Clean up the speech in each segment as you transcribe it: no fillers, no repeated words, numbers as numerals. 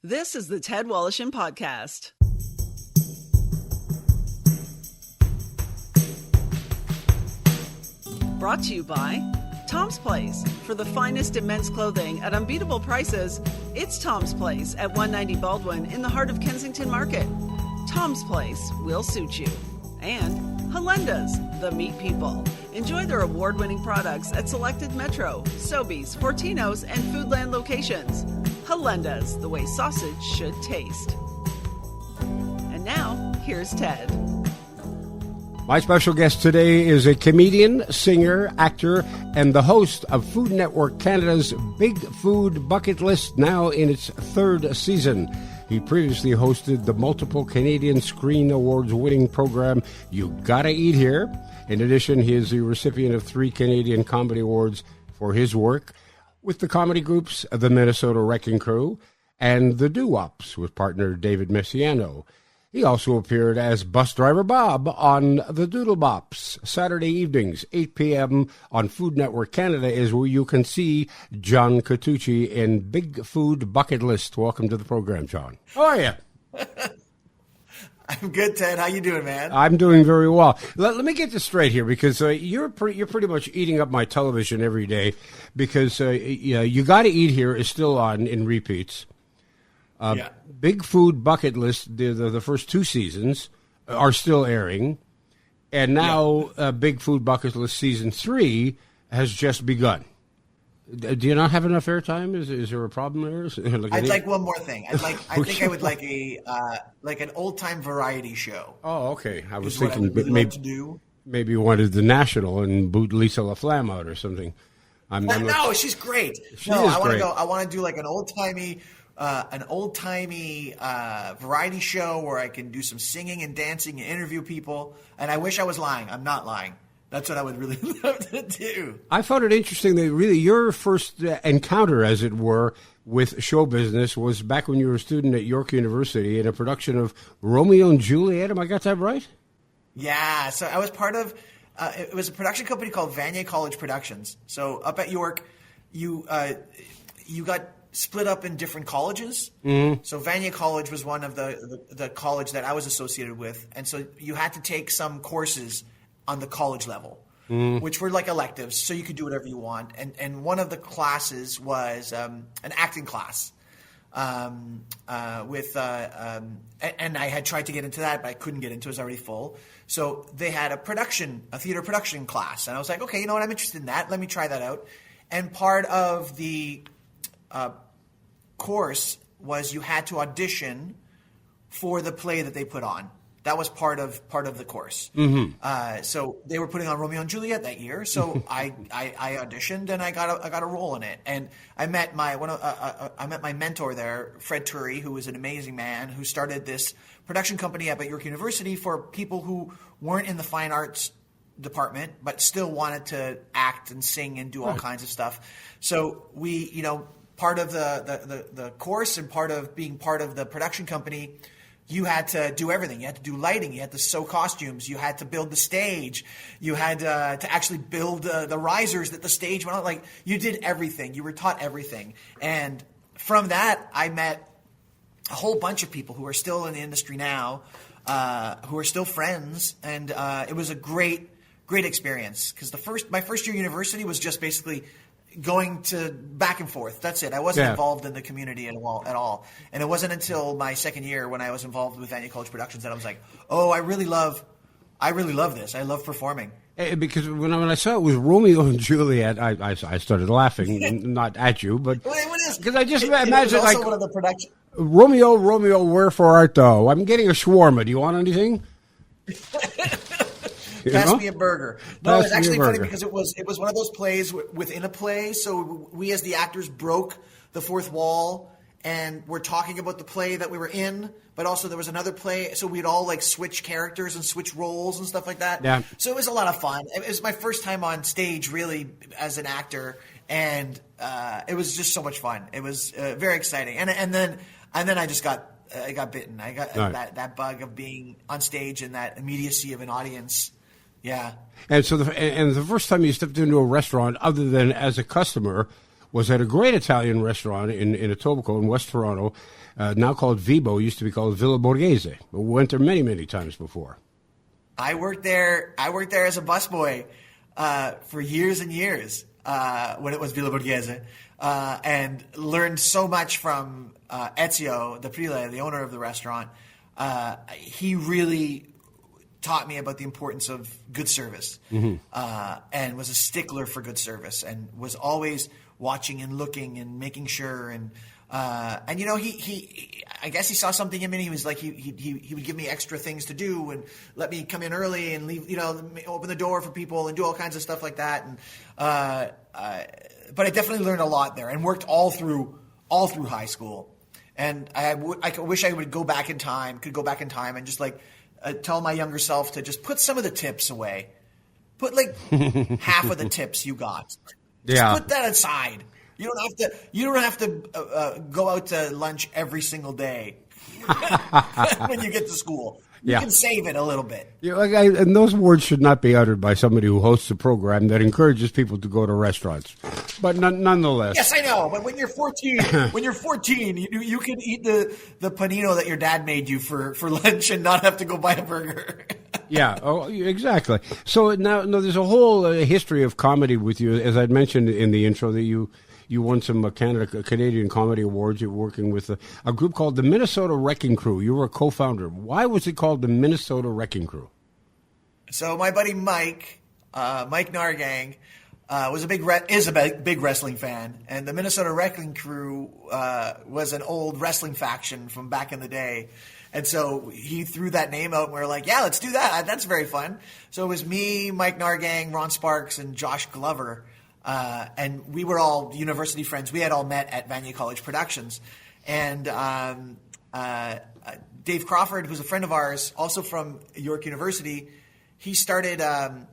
This is the Ted Wallachin Podcast. Brought to you by Tom's Place. For the finest in men's clothing at unbeatable prices, it's Tom's Place at 190 Baldwin in the heart of Kensington Market. Tom's Place will suit you. And Hollanders, the meat people. Enjoy their award-winning products at selected Metro, Sobeys, Fortinos, and Foodland locations. Hollanders, the way sausage should taste. And now, here's Ted. My special guest today is a comedian, singer, actor, and the host of Food Network Canada's Big Food Bucket List, now in its third season. He previously hosted the multiple Canadian Screen Awards winning program You Gotta Eat Here. In addition, he is the recipient of 3 Canadian Comedy Awards for his work with the comedy groups The Minnesota Wrecking Crew and the DooWops with partner David Messiano. He also appeared as bus driver Bob on the DooWops. Saturday evenings, 8 p.m. on Food Network Canada is where you can see John Catucci in Big Food Bucket List. Welcome to the program, John. How are you? I'm good, Ted. How you doing, man? I'm doing very well. Let me get this straight here, because you're pretty much eating up my television every day, because You Gotta Eat Here is still on in repeats. Yeah. Big Food Bucket List, the first 2 seasons are still airing, and now Big Food Bucket List Season 3 has just begun. Do you not have enough airtime? Is there a problem there? I'd like one more thing. I think I would like an old time variety show. Oh, okay. I was What I thinking would really maybe like to do. maybe you wanted the National and boot Lisa LaFlamme out or something. No, she's great. I want to do like an old timey variety show where I can do some singing and dancing and interview people. And I wish I was lying. I'm not lying. That's what I would really love to do. I found it interesting that really your first encounter, as it were, with show business was back when you were a student at York University in a production of Romeo and Juliet. Am I got that right? Yeah. So I was part of it was a production company called Vanier College Productions. So up at York, you got split up in different colleges. Mm-hmm. So Vanier College was one of the college that I was associated with. And so you had to take some courses on the college level, which were like electives, so you could do whatever you want. And one of the classes was an acting class. And I had tried to get into that, but I couldn't get into it. It was already full. So they had a theater production class. And I was like, okay, you know what? I'm interested in that. Let me try that out. And part of the course was you had to audition for the play that they put on. That was part of the course. Mm-hmm. So they were putting on Romeo and Juliet that year. So I auditioned and I got a role in it. And I met my mentor there, Fred Turry, who was an amazing man who started this production company up at York University for people who weren't in the fine arts department but still wanted to act and sing and do all kinds of stuff. So we, part of the course and part of being part of the production company, you had to do everything. You had to do lighting. You had to sew costumes. You had to build the stage. You had to actually build the risers that the stage went on. Like, you did everything. You were taught everything. And from that, I met a whole bunch of people who are still in the industry now, who are still friends. And it was a great experience, because my first year at university was just basically going to back and forth. That's it. I wasn't involved in the community at all. And it wasn't until my second year when I was involved with Vanier College Productions that I was like, oh, I really love this. I love performing. Because when I saw it was Romeo and Juliet, I started laughing, not at you, but because I just imagine like one of the production. Romeo, wherefore art thou? I'm getting a shawarma. Do you want anything? Pass me a burger. No, it's actually funny because it was one of those plays within a play. So we as the actors broke the fourth wall and we're talking about the play that we were in, but also there was another play. So we'd all like switch characters and switch roles and stuff like that. Yeah. So it was a lot of fun. It was my first time on stage really as an actor, and it was just so much fun. It was very exciting. And then I just got bitten. I got that bug of being on stage and that immediacy of an audience. Yeah. And so the first time you stepped into a restaurant, other than as a customer, was at a great Italian restaurant in Etobicoke in West Toronto, now called Vibo, used to be called Villa Borghese. We went there many, many times before. I worked there as a busboy for years and years when it was Villa Borghese, and learned so much from Ezio D'Aprile, the owner of the restaurant. He really taught me about the importance of good service, and was a stickler for good service, and was always watching and looking and making sure. And you know, he I guess he saw something in me. He was like, he would give me extra things to do and let me come in early and leave, you know, open the door for people and do all kinds of stuff like that. And but I definitely learned a lot there and worked all through high school. And I wish I would go back in time and just like tell my younger self to just put some of the tips away. Put like half of the tips you got. Just put that aside. You don't have to go out to lunch every single day when you get to school. You can save it a little bit. Yeah, and those words should not be uttered by somebody who hosts a program that encourages people to go to restaurants. But nonetheless. Yes, I know. But when you're 14, you can eat the panino that your dad made you for lunch and not have to go buy a burger. Yeah, exactly. So now there's a whole history of comedy with you. As I'd mentioned in the intro, that you won some Canadian Comedy Awards. You're working with a group called the Minnesota Wrecking Crew. You were a co-founder. Why was it called the Minnesota Wrecking Crew? So my buddy Mike Nargang, is a big wrestling fan, and the Minnesota Wrecking Crew was an old wrestling faction from back in the day. And so he threw that name out, and we were like, yeah, let's do that. That's very fun. So it was me, Mike Nargang, Ron Sparks, and Josh Glover. And we were all university friends. We had all met at Vanier College Productions. And Dave Crawford, who's a friend of ours, also from York University, he started a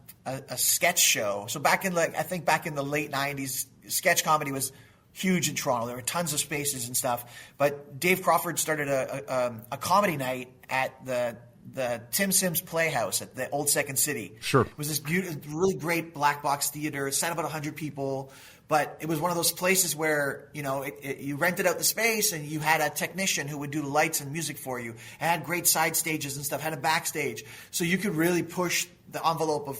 sketch show. So back in the late 90s, sketch comedy was huge in Toronto. There were tons of spaces and stuff. But Dave Crawford started a comedy night at the Tim Sims Playhouse at the old Second City. Sure. It was this really great black box theater. It sat about 100 people, but it was one of those places where, you know, you rented out the space and you had a technician who would do the lights and music for you. It had great side stages and stuff, had a backstage. So you could really push the envelope of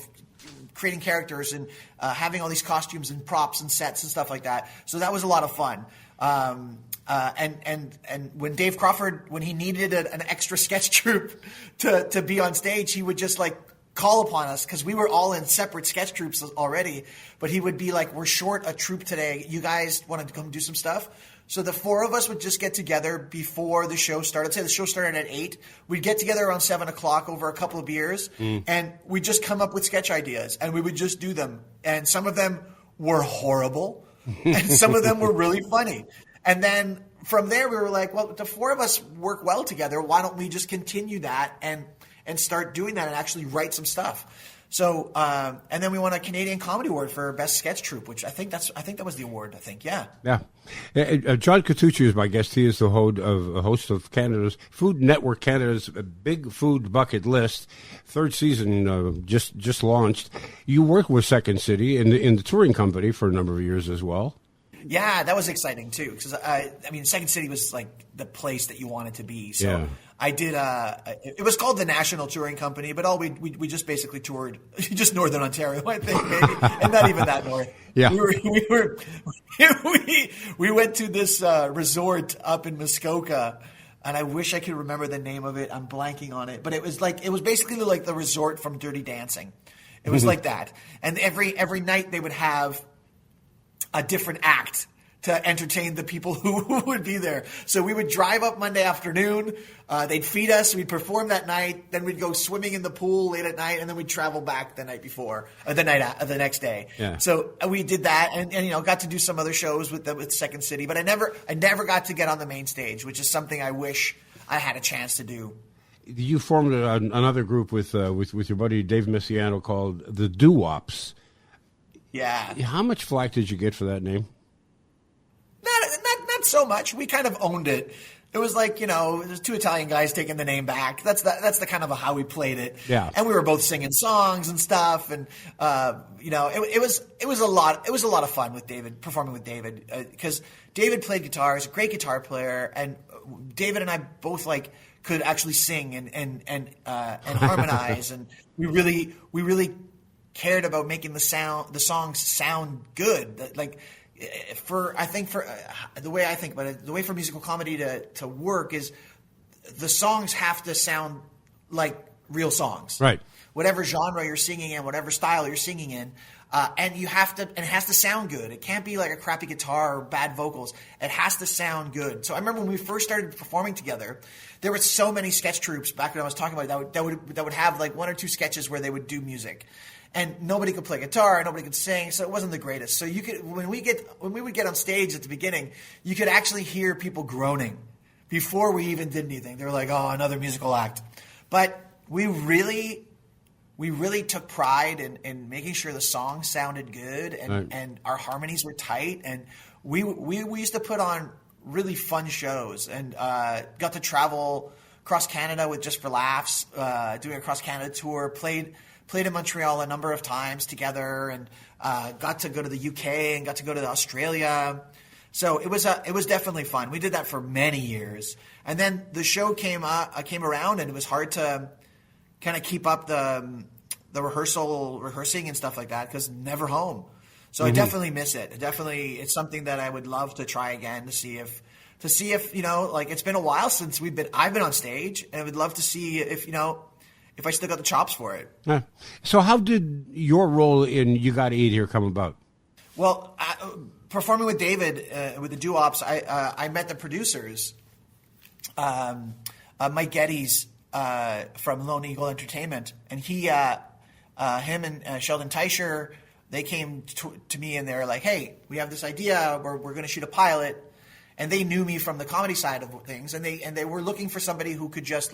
creating characters and having all these costumes and props and sets and stuff like that. So that was a lot of fun. And when Dave Crawford, when he needed an extra sketch troupe to be on stage, he would just like call upon us because we were all in separate sketch troupes already. But he would be like, "We're short a troupe today. You guys want to come do some stuff?" So the four of us would just get together before the show started. Say the show started at 8. We'd get together around 7 o'clock over a couple of beers, and we'd just come up with sketch ideas, and we would just do them. And some of them were horrible, and some of them were really funny. And then from there, we were like, well, the four of us work well together. Why don't we just continue that and start doing that and actually write some stuff? So, and then we won a Canadian Comedy Award for Best Sketch Troupe, which I think that was the award. Yeah. John Catucci is my guest. He is the host of Canada's Food Network, Canada's Big Food Bucket List. Third season just launched. You worked with Second City in the touring company for a number of years as well. Yeah, that was exciting too, because Second City was like the place that you wanted to be. So I did. It was called the National Touring Company, but we just basically toured just Northern Ontario, I think, maybe, and not even that north. Yeah, we went to this resort up in Muskoka, and I wish I could remember the name of it. I'm blanking on it, but it was basically like the resort from Dirty Dancing. It was like that, and every night they would have a different act to entertain the people who would be there. So we would drive up Monday afternoon. They'd feed us. We'd perform that night. Then we'd go swimming in the pool late at night, and then we'd travel back the night before, the next day. Yeah. So we did that, and got to do some other shows with Second City. But I never got to get on the main stage, which is something I wish I had a chance to do. You formed another group with your buddy Dave Messiano called the DooWops. Yeah. How much flack did you get for that name? Not not so much. We kind of owned it. It was like, there's two Italian guys taking the name back. That's the kind of how we played it. Yeah. And we were both singing songs and stuff. And, it was a lot of fun with David, performing with David, because David played guitar. He's a great guitar player. And David and I both could actually sing and harmonize. And we really cared about making the songs sound good. The way I think about it, the way for musical comedy to work is the songs have to sound like real songs. Right. Whatever genre you're singing in, whatever style you're singing in, and it has to sound good. It can't be like a crappy guitar or bad vocals. It has to sound good. So I remember when we first started performing together, there were so many sketch troupes back when I was talking about that would have like one or two sketches where they would do music. And nobody could play guitar, nobody could sing, so it wasn't the greatest. So when we would get on stage at the beginning, you could actually hear people groaning before we even did anything. They were like, "Oh, another musical act." But we really took pride in making sure the song sounded good and our harmonies were tight. And we used to put on really fun shows and got to travel across Canada with Just for Laughs, doing a cross Canada tour. Played in Montreal a number of times together, and got to go to the UK and got to go to Australia. So it was definitely fun. We did that for many years, and then the show came around, and it was hard to kind of keep up the rehearsing and stuff like that because never home. So I definitely miss it. It's something that I would love to try again to see if it's been a while since I've been on stage, and I would love to see if I still got the chops for it. So how did your role in You Gotta Eat Here come about? Well, performing with David with the DooWops, I met the producers, Mike Geddes from Lone Eagle Entertainment, and him and Sheldon Teicher, they came to me and they were like, "Hey, we have this idea. We're going to shoot a pilot," and they knew me from the comedy side of things, and they were looking for somebody who could just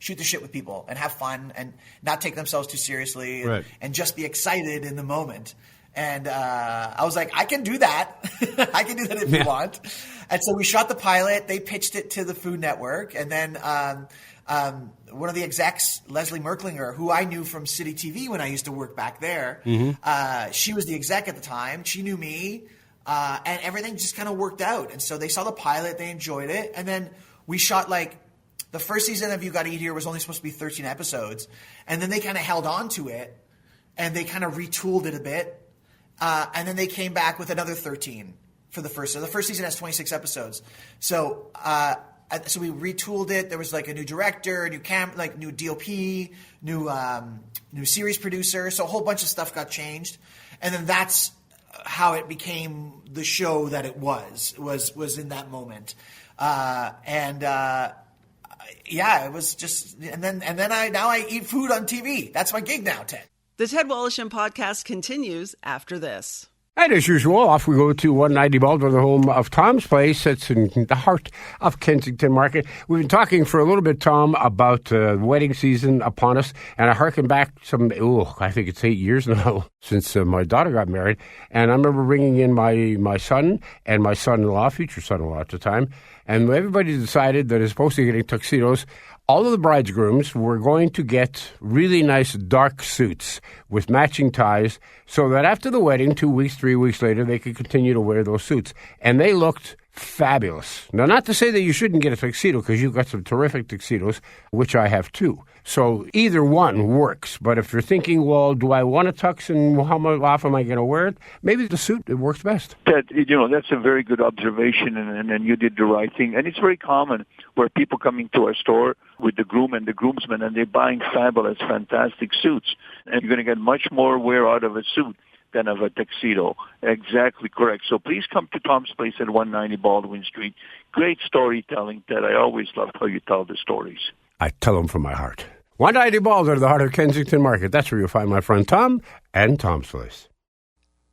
shoot the shit with people and have fun and not take themselves too seriously and just be excited in the moment. And I was like, I can do that. I can do that if you want. And so we shot the pilot. They pitched it to the Food Network. And then one of the execs, Leslie Merklinger, who I knew from City TV when I used to work back there, she was the exec at the time. She knew me. And everything just kind of worked out. And so they saw the pilot. They enjoyed it. And then we shot the first season of You Gotta Eat Here was only supposed to be 13 episodes. And then they kind of held on to it and they kind of retooled it a bit. And then they came back with another 13 for the first season. The first season has 26 episodes. So we retooled it. There was a new director, new DOP, new series producer. So a whole bunch of stuff got changed. And then that's how it became the show that it was in that moment. It was just, and then I eat food on TV. That's my gig now, Ted. The Ted Wallacham podcast continues after this. And as usual, off we go to 190 Baldwin, the home of Tom's Place. It's in the heart of Kensington Market. We've been talking for a little bit, Tom, about the wedding season upon us. And I harken back I think it's 8 years now since my daughter got married. And I remember bringing in my son and my son-in-law, future son-in-law at the time. And everybody decided that as opposed to getting tuxedos, all of the bridegrooms were going to get really nice dark suits with matching ties so that after the wedding, 2 weeks, 3 weeks later, they could continue to wear those suits. And they looked fabulous. Now, not to say that you shouldn't get a tuxedo because you've got some terrific tuxedos, which I have too. So either one works. But if you're thinking, well, do I want a tux and how often am I going to wear it? Maybe the suit, it works best. Ted, that's a very good observation, and you did the right thing. And it's very common where people coming to our store with the groom and the groomsmen, and they're buying fabulous, fantastic suits. And you're going to get much more wear out of a suit than of a tuxedo. Exactly correct. So please come to Tom's Place at 190 Baldwin Street. Great storytelling, Ted. I always love how you tell the stories. I tell them from my heart. 190 Baldwin, the heart of Kensington Market. That's where you'll find my friend Tom and Tom's Place.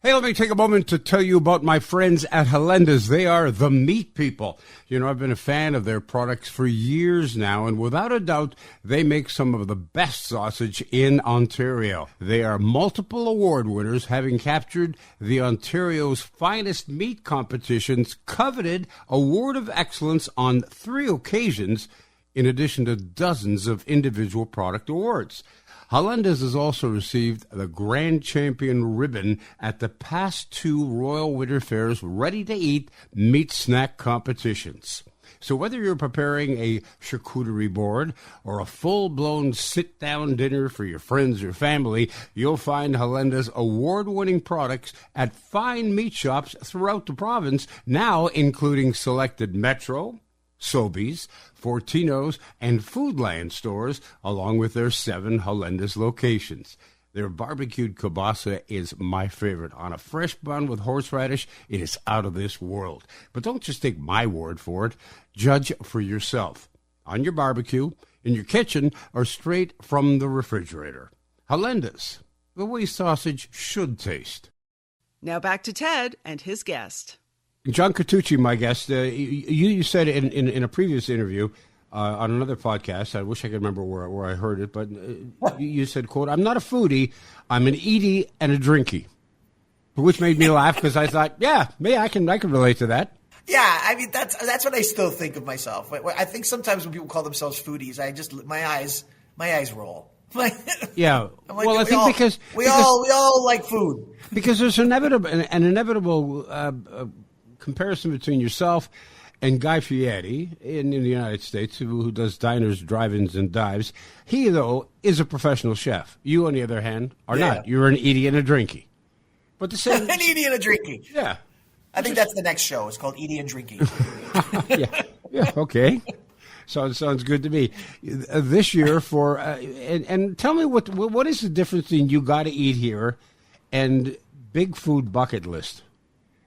Hey, let me take a moment to tell you about my friends at Hollanders. They are the meat people. You know, I've been a fan of their products for years now, and without a doubt, they make some of the best sausage in Ontario. They are multiple award winners, having captured the Ontario's finest meat competition's coveted Award of Excellence on 3 occasions, in addition to dozens of individual product awards. Hollanders has also received the Grand Champion ribbon at the past 2 Royal Winter Fair's ready-to-eat meat snack competitions. So whether you're preparing a charcuterie board or a full-blown sit-down dinner for your friends or family, you'll find Hollanders' award-winning products at fine meat shops throughout the province, now including selected Metro, Sobeys, Fortino's, and Foodland stores, along with their 7 Hollanders locations. Their barbecued kielbasa is my favorite. On a fresh bun with horseradish, it is out of this world. But don't just take my word for it. Judge for yourself. On your barbecue, in your kitchen, or straight from the refrigerator. Hollanders, the way sausage should taste. Now back to Ted and his guest. John Catucci, my guest, you said in a previous interview on another podcast, I wish I could remember where I heard it, but you said, quote, "I'm not a foodie, I'm an eatie and a drinky," which made me laugh because I thought, yeah, I can relate to that. Yeah, I mean that's what I still think of myself. I think sometimes when people call themselves foodies, my eyes roll. Yeah, like, well, I think because we all like food, because there's an inevitable comparison between yourself and Guy Fieri in the United States, who does diners, drive-ins, and dives. He, though, is a professional chef. You, on the other hand, are not. You're an eatie and a drinky. But the same... An eatie and a drinky. Yeah. I think that's the next show. It's called Eatie and Drinky. yeah, okay. Sounds good to me. This year for... and tell me, what is the difference between You Gotta Eat Here and Big Food Bucket List?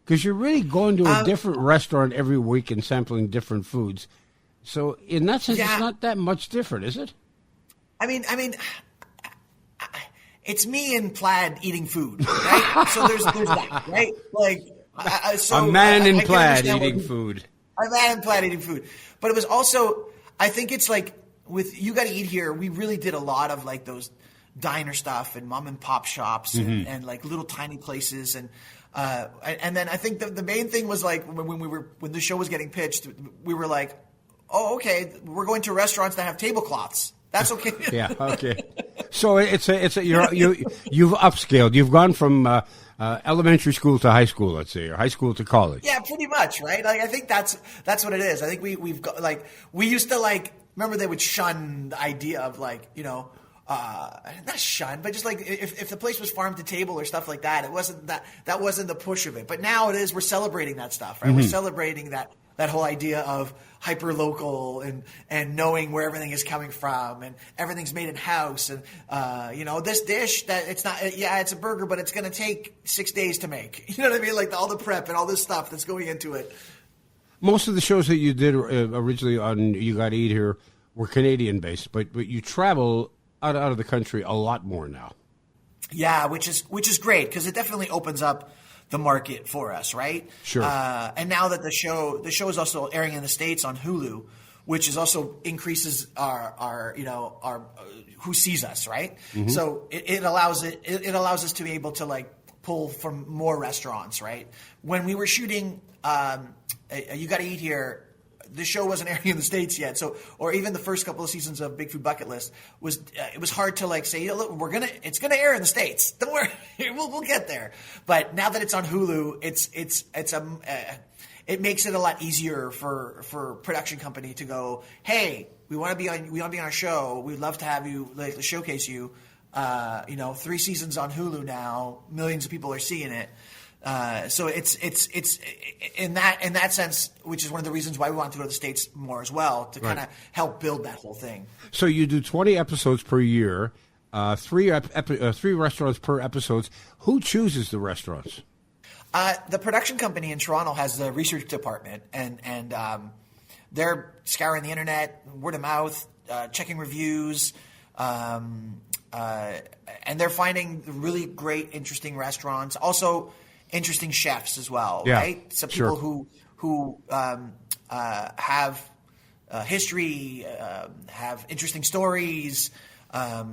Because you're really going to a different restaurant every week and sampling different foods. So in that sense, It's not that much different, is it? I mean, it's me in plaid eating food, right? So there's that, right? Like, a man in plaid eating food. A man in plaid eating food. But it was also, I think it's like with You Gotta Eat Here, we really did a lot of like those diner stuff and mom and pop shops and like little tiny places and then I think the main thing was like when the show was getting pitched, we were like, oh, okay, we're going to restaurants that have tablecloths. That's okay. Yeah, okay. So you've upscaled. You've gone from elementary school to high school, let's say, or high school to college. Yeah, pretty much, right? Like I think that's what it is. I think we've got like we used to like remember they would shun the idea of like, you know, not shun, but just like if the place was farm to table or stuff like that, it wasn't that wasn't the push of it. But now it is. We're celebrating that stuff, right? We're celebrating that whole idea of hyper local and knowing where everything is coming from and everything's made in house and you know, this dish that it's not it's a burger, but it's going to take 6 days to make. You know what I mean? Like all the prep and all this stuff that's going into it. Most of the shows that you did originally on You Gotta Eat Here were Canadian based, but you travel out of the country a lot more now. Yeah, which is great because it definitely opens up the market for us, right? Sure. And now that the show is also airing in the States on Hulu, which is also increases our who sees us, right? Mm-hmm. So it allows us to be able to like pull from more restaurants, right? When we were shooting You Gotta Eat Here, the show wasn't airing in the States yet, so or even the first couple of seasons of Big Food Bucket List was it was hard to like say, look, it's gonna air in the States. Don't worry, we'll get there. But now that it's on Hulu, it makes it a lot easier for production company to go, hey, we want to be on our show. We'd love to have you like showcase you. 3 seasons on Hulu now, millions of people are seeing it. So it's in that sense, which is one of the reasons why we want to go to the States more as well, to kind of help build that whole thing. So you do 20 episodes per year, 3 restaurants per episode. Who chooses the restaurants? The production company in Toronto has the research department, and they're scouring the internet, word of mouth, checking reviews, and they're finding really great, interesting restaurants. Also, interesting chefs as well, Yeah, right? Some people who have history, have interesting stories, stuff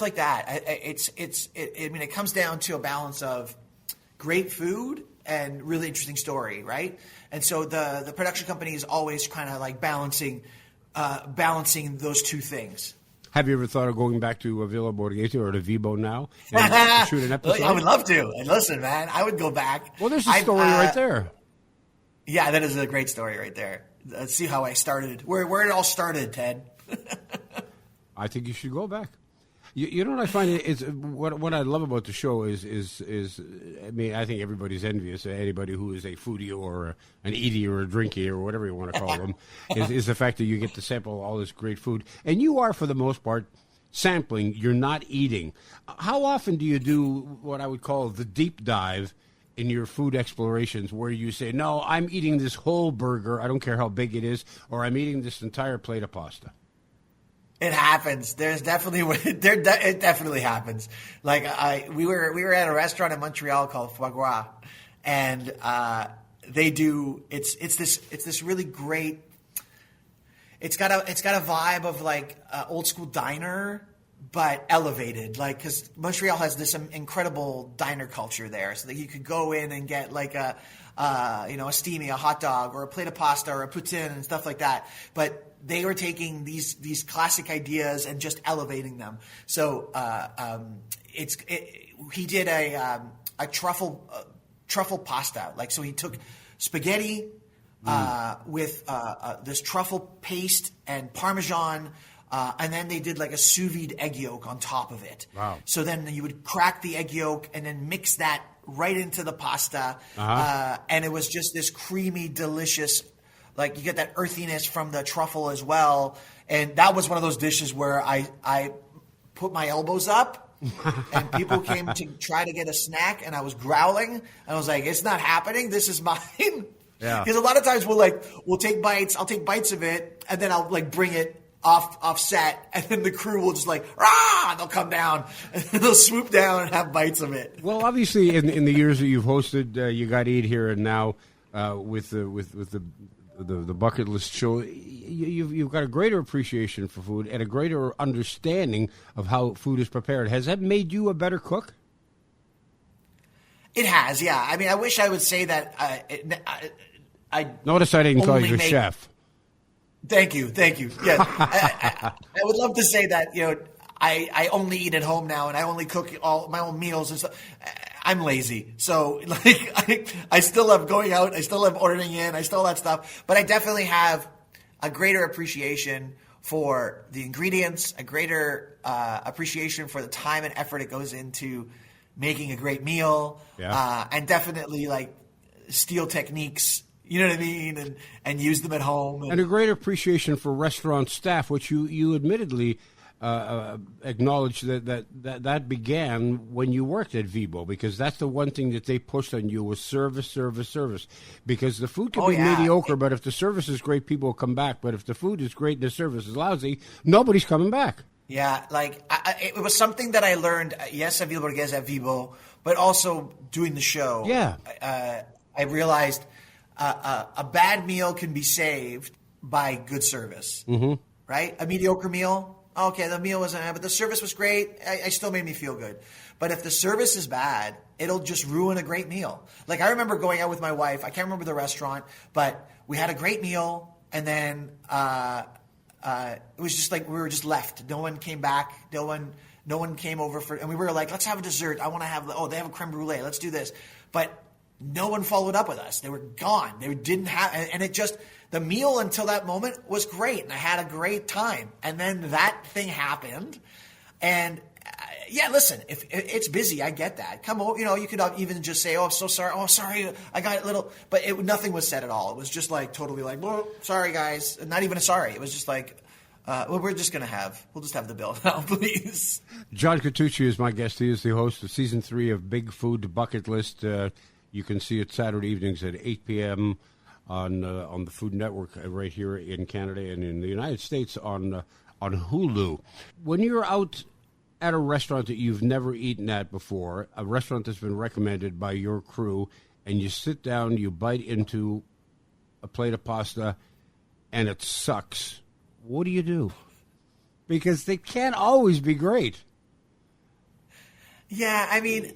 like that. I mean, it comes down to a balance of great food and really interesting story, right? And so the production company is always kind of like balancing those two things. Have you ever thought of going back to Villa Borghese or to Vibo now and shoot an episode? I would love to. And listen, man, I would go back. Well, there's a story right there. Yeah, that is a great story right there. Let's see how I started. Where it all started, Ted. I think you should go back. You know what I find is what I love about the show is I mean, I think everybody's envious. Anybody who is a foodie or an eatie or a drinky or whatever you want to call them is the fact that you get to sample all this great food, and you are for the most part sampling. You're not eating. How often do you do what I would call the deep dive in your food explorations, where you say, "No, I'm eating this whole burger. I don't care how big it is," or "I'm eating this entire plate of pasta"? It happens. It definitely happens. Like we were at a restaurant in Montreal called Foie Gras, and they do it's this really great. It's got a vibe of like old school diner, but elevated. Like, because Montreal has this incredible diner culture there, so that you could go in and get like a steamy, a hot dog, or a plate of pasta, or a poutine and stuff like that. But they were taking these classic ideas and just elevating them. So he did a truffle pasta. Like, so he took spaghetti with this truffle paste and Parmesan, and then they did like a sous vide egg yolk on top of it. Wow. So then you would crack the egg yolk and then mix that right into the pasta, and it was just this creamy, delicious. Like, you get that earthiness from the truffle as well. And that was one of those dishes where I put my elbows up and people came to try to get a snack and I was growling. And I was like, it's not happening. This is mine. Yeah. Because a lot of times we'll take bites. I'll take bites of it and then I'll like bring it off set. And then the crew will just like, rah, they'll come down and they'll swoop down and have bites of it. Well, obviously in the years that you've hosted, You Gotta Eat Here and now with the bucket list show, you've got a greater appreciation for food and a greater understanding of how food is prepared. Has that made you a better cook? It has, yeah. I mean, I wish I would say that. I notice I didn't call you a chef. Thank you. Yeah, I would love to say that. I only eat at home now, and I only cook all my own meals and stuff. I'm lazy. So, like, I still love going out. I still love ordering in. I still that stuff. But I definitely have a greater appreciation for the ingredients, a greater appreciation for the time and effort it goes into making a great meal. Yeah. And definitely, like, steal techniques, you know what I mean, and use them at home. And a greater appreciation for restaurant staff, which you admittedly acknowledge that began when you worked at Vibo, because that's the one thing that they pushed on you was service. Because the food can be mediocre, but if the service is great, people will come back. But if the food is great and the service is lousy, nobody's coming back. Yeah, like it was something that I learned, yes, at Villa Borghese at Vibo, but also doing the show. Yeah. I realized a bad meal can be saved by good service, right? A mediocre meal, okay, the meal wasn't, but the service was great. I still made me feel good. But if the service is bad, it'll just ruin a great meal. Like, I remember going out with my wife. I can't remember the restaurant, but we had a great meal, and then it was just like we were just left. No one came back. No one came over and we were like, let's have a dessert. I want to have, they have a creme brulee. Let's do this. But no one followed up with us. They were gone. They didn't have, and it just, the meal until that moment was great. And I had a great time. And then that thing happened. And yeah, listen, if it's busy, I get that. Come on, you could even just say, oh, I'm so sorry. Oh, sorry. I got a little, but nothing was said at all. It was just like totally like, well, sorry guys. Not even a sorry. It was just like, we'll just have the bill now, please. John Catucci is my guest. He is the host of season 3 of Big Food Bucket List. You can see it Saturday evenings at 8 p.m. on the Food Network right here in Canada and in the United States on Hulu. When you're out at a restaurant that you've never eaten at before, a restaurant that's been recommended by your crew, and you sit down, you bite into a plate of pasta, and it sucks, what do you do? Because they can't always be great. Yeah, I mean,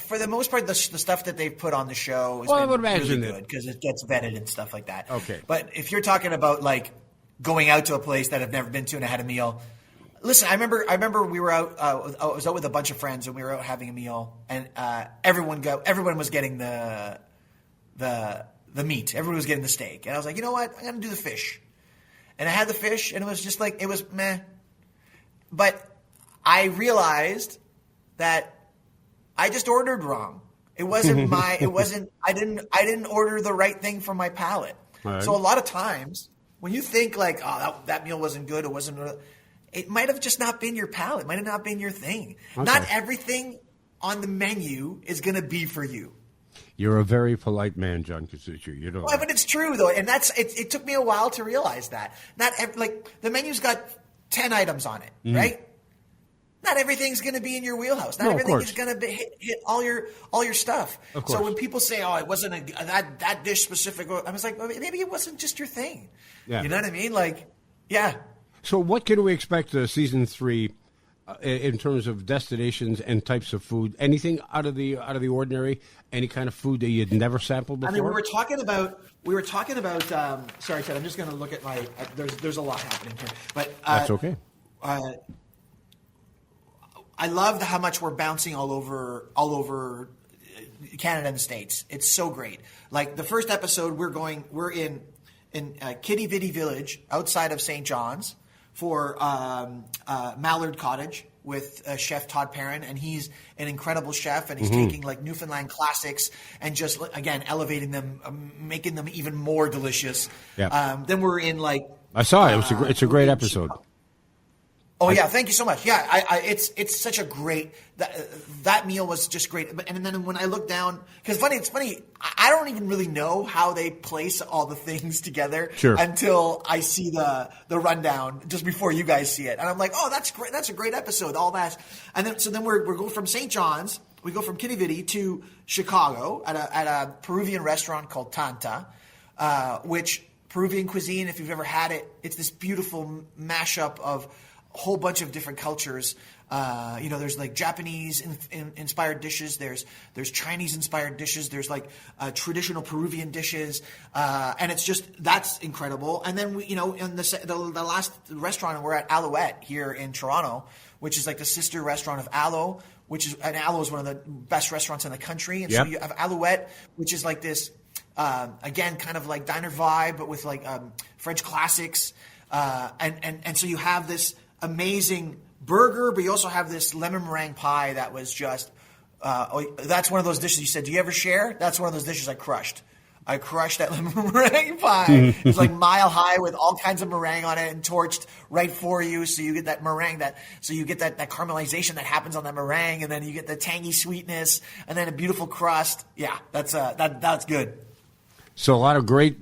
for the most part, the stuff that they've put on the show has Well, I been would imagine really good because it gets vetted and stuff like that. Okay. But if you're talking about like going out to a place that I've never been to and I had a meal, listen, I remember we were out. I was out with a bunch of friends and we were out having a meal, and everyone was getting the meat. Everyone was getting the steak, and I was like, you know what? I'm gonna do the fish. And I had the fish, and it was just like, it was meh. But I realized that I just ordered wrong. It wasn't I didn't order the right thing for my palate. Right. So a lot of times when you think like, oh, that meal wasn't good, it might have just not been your palate. It might have not been your thing. Okay. Not everything on the menu is going to be for you. You're a very polite man, John Catucci. You know. Well, but it's true though, and it took me a while to realize that. Like the menu's got 10 items on it, right? Not everything's going to be in your wheelhouse. Not everything is going to hit all your stuff. So when people say, "Oh, it wasn't that dish specific," I was like, well, maybe it wasn't just your thing. Yeah. You know what I mean? Like, yeah. So what can we expect season 3 in terms of destinations and types of food? Anything out of the ordinary? Any kind of food that you'd never sampled before? I mean, we were talking about. Sorry, Ted. I'm just going to look at my. There's a lot happening here, but that's okay. I love how much we're bouncing all over Canada and the States. It's so great. Like the first episode, we're in Kitty Vitty Village outside of St. John's for Mallard Cottage with Chef Todd Perrin, and he's an incredible chef, and he's taking like Newfoundland classics and just again elevating them, making them even more delicious. Yeah. Then we're in like I saw it. It's a great episode. Oh yeah, thank you so much. Yeah, it's such a great that meal was just great. And then when I look down, because it's funny. I don't even really know how they place all the things together until I see the rundown just before you guys see it, and I'm like, oh, that's great. That's a great episode. All that, and then we're going from St. John's. We go from Kitty Vitty to Chicago at a Peruvian restaurant called Tanta, which Peruvian cuisine. If you've ever had it, it's this beautiful mashup of whole bunch of different cultures. There's like Japanese inspired dishes. There's Chinese inspired dishes. There's like traditional Peruvian dishes, and it's just that's incredible. And then in the last restaurant, we're at Alouette here in Toronto, which is like the sister restaurant of Alo, and Alo is one of the best restaurants in the country. And so you have Alouette, which is like this again kind of like diner vibe, but with like French classics, and so you have this amazing burger, but you also have this lemon meringue pie that was just that's one of those dishes you said, do you ever share? That's one of those dishes I crushed that lemon meringue pie. It's like mile high with all kinds of meringue on it and torched right for you, so you get that meringue that caramelization that happens on that meringue, and then you get the tangy sweetness and then a beautiful crust. Yeah, that's good. So a lot of great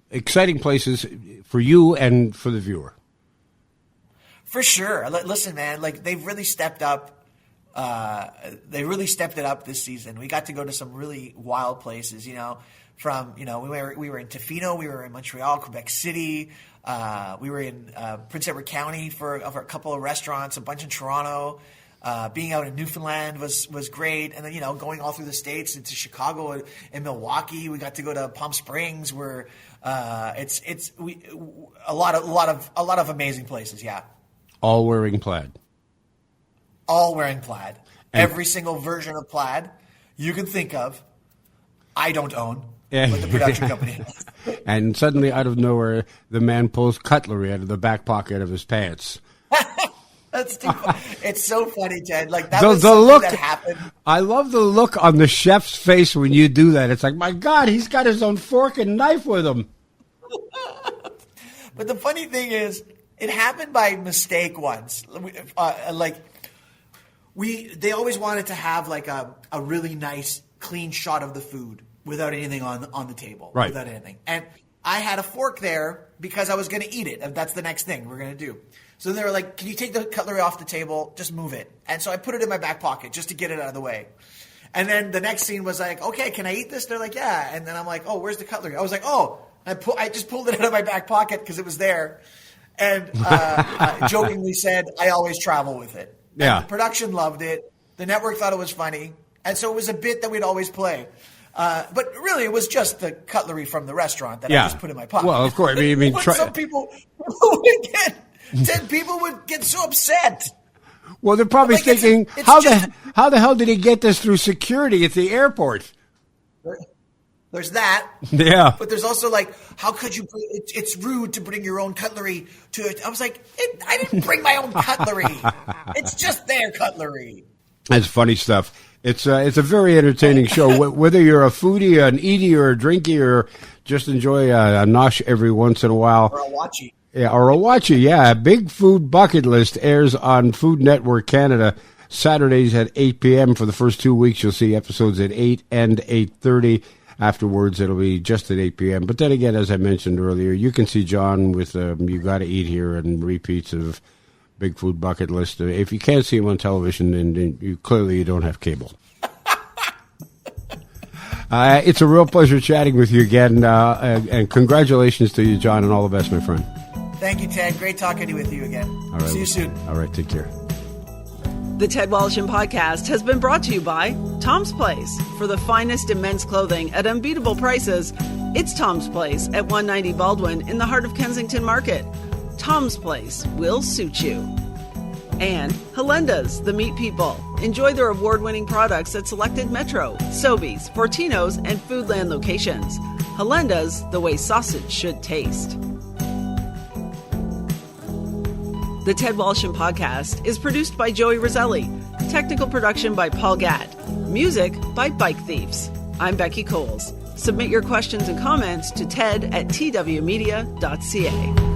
exciting places for you and for the viewer. For sure. Listen, man, like they've really stepped up. They really stepped it up this season. We got to go to some really wild places, we were in Tofino, we were in Montreal, Quebec City, we were in Prince Edward County for a couple of restaurants, a bunch in Toronto. Being out in Newfoundland was great, and then going all through the States into Chicago and Milwaukee. We got to go to Palm Springs, where it's a lot of amazing places. Yeah. All wearing plaid. All wearing plaid. Every single version of plaid you can think of, I don't own, but the production company does. And suddenly, out of nowhere, the man pulls cutlery out of the back pocket of his pants. That's too funny. It's so funny, Ted. Like that was something look, that happened. I love the look on the chef's face when you do that. It's like, my God, he's got his own fork and knife with him. But the funny thing is, it happened by mistake once. They always wanted to have like a really nice, clean shot of the food without anything on the table, right? Without anything. And I had a fork there because I was going to eat it. That's the next thing we're going to do. So they were like, can you take the cutlery off the table? Just move it. And so I put it in my back pocket just to get it out of the way. And then the next scene was like, okay, can I eat this? They're like, yeah. And then I'm like, oh, where's the cutlery? I was like, oh, I just pulled it out of my back pocket because it was there. And jokingly said, I always travel with it. Yeah. And the production loved it. The network thought it was funny. And so it was a bit that we'd always play. But really, it was just the cutlery from the restaurant that I just put in my pocket. Well, of course. I mean, some people would get so upset. Well, they're probably thinking, how the hell did he get this through security at the airport? There's that. Yeah. But there's also like, how could you? It's rude to bring your own cutlery to it. I was like, I didn't bring my own cutlery. It's just their cutlery. That's funny stuff. It's a very entertaining show. Whether you're a foodie, an eatie, or a drinky, or just enjoy a nosh every once in a while. Or a watchy. Yeah, or a watchy, yeah. Big Food Bucket List airs on Food Network Canada Saturdays at 8 p.m. For the first 2 weeks, you'll see episodes at 8 and 8:30. Afterwards, it'll be just at 8 p.m. But then again, as I mentioned earlier, you can see John with You Gotta Eat Here and repeats of Big Food Bucket List. If you can't see him on television, then you don't have cable. It's a real pleasure chatting with you again, and congratulations to you, John, and all the best, my friend. Thank you, Ted. Great talking with you again. All right. See you soon. All right, take care. The Ted Wallisham Podcast has been brought to you by Tom's Place. For the finest in men's clothing at unbeatable prices, it's Tom's Place at 190 Baldwin in the heart of Kensington Market. Tom's Place will suit you. And Hollanders, the meat people. Enjoy their award-winning products at selected Metro, Sobeys, Fortino's, and Foodland locations. Hollanders, the way sausage should taste. The Ted Wallisham Podcast is produced by Joey Roselli. Technical production by Paul Gatt. Music by Bike Thieves. I'm Becky Coles. Submit your questions and comments to ted@twmedia.ca.